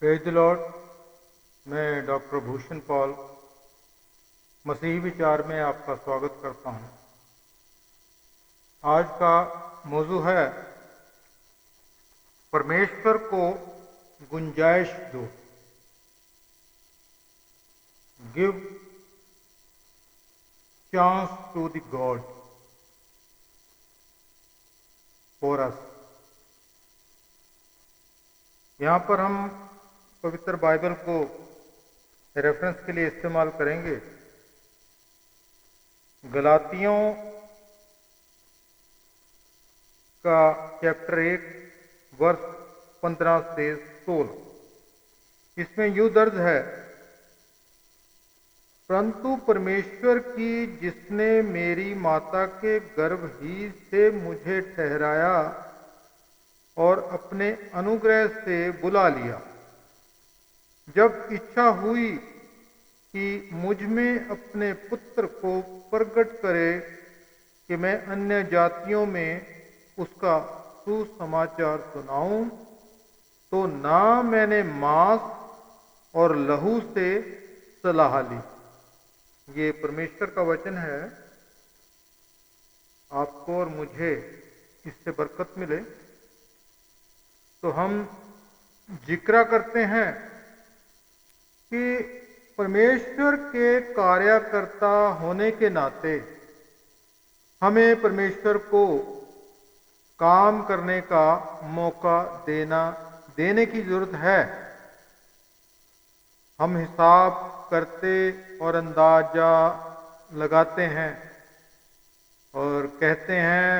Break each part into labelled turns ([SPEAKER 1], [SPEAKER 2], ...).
[SPEAKER 1] Praise the Lord. मैं doctor Bhushan Paul मसीही विचार में आपका स्वागत करता हूं। आज का मौजू है परमेश्वर को गुंजाइश दो। Give chance to the God for us. यहाँ पर हम पवित्र बाइबल को रेफरेंस के लिए इस्तेमाल करेंगे। गलातियों का चैप्टर 1 वर्ष 15 से 16। इसमें यूं दर्ज है, परंतु परमेश्वर की जिसने मेरी माता के गर्भ ही से मुझे ठहराया और अपने अनुग्रह से बुला लिया, जब इच्छा हुई कि मुझ में अपने पुत्र को प्रकट करे कि मैं अन्य जातियों में उसका सुसमाचार सुनाऊं, तो ना मैंने मांस और लहू से सलाह ली। ये परमेश्वर का वचन है। आपको और मुझे इससे बरकत मिले। तो हम जिक्र करते हैं कि परमेश्वर के कार्यकर्ता होने के नाते हमें परमेश्वर को काम करने का मौका देने की जरूरत है। हम हिसाब करते और अंदाजा लगाते हैं और कहते हैं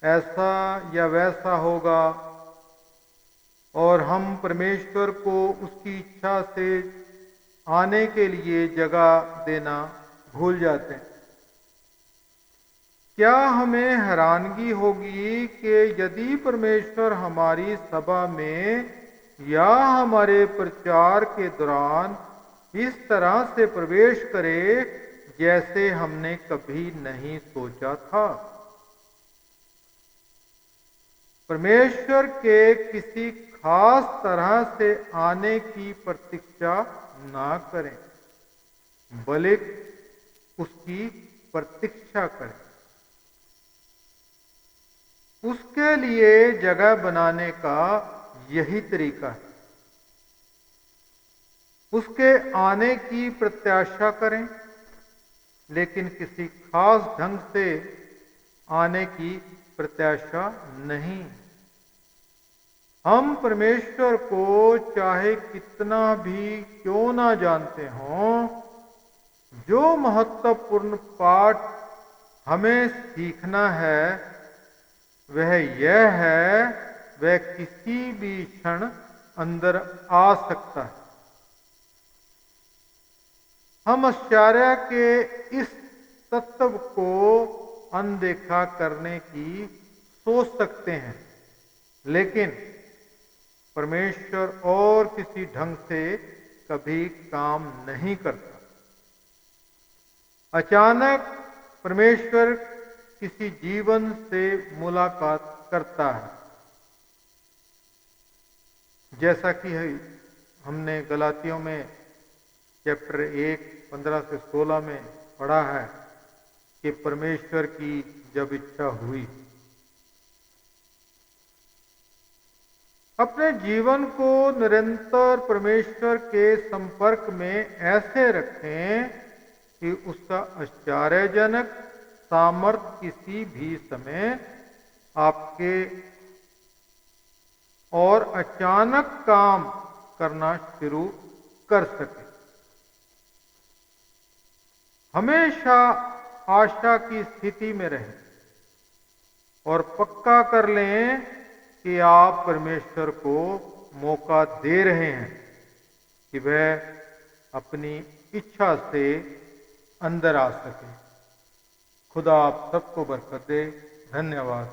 [SPEAKER 1] ऐसा या वैसा होगा, और हम परमेश्वर को उसकी इच्छा से आने के लिए जगह देना भूल जाते हैं। क्या हमें हैरानगी होगी कि यदि परमेश्वर हमारी सभा में या हमारे प्रचार के दौरान इस तरह से प्रवेश करे जैसे हमने कभी नहीं सोचा था। परमेश्वर के किसी खास तरह से आने की प्रतीक्षा ना करें, बल्कि उसकी प्रतीक्षा करें। उसके लिए जगह बनाने का यही तरीका है। उसके आने की प्रत्याशा करें, लेकिन किसी खास ढंग से आने की प्रत्याशा नहीं। हम परमेश्वर को चाहे कितना भी क्यों ना जानते हों, जो महत्वपूर्ण पाठ हमें सीखना है वह यह है, वह किसी भी क्षण अंदर आ सकता है। हम आश्चर्य के इस तत्व को अनदेखा करने की सोच सकते हैं, लेकिन परमेश्वर और किसी ढंग से कभी काम नहीं करता। अचानक परमेश्वर किसी जीवन से मुलाकात करता है, जैसा कि हमने गलातियों में चैप्टर 1 15 से 16 में पढ़ा है कि परमेश्वर की जब इच्छा हुई। अपने जीवन को निरंतर परमेश्वर के संपर्क में ऐसे रखें कि उसका आश्चर्यजनक सामर्थ्य किसी भी समय आपके और अचानक काम करना शुरू कर सके। हमेशा आशा की स्थिति में रहें और पक्का कर लें कि आप परमेश्वर को मौका दे रहे हैं कि वह अपनी इच्छा से अंदर आ सके। खुदा आप सबको बरकत दे। धन्यवाद।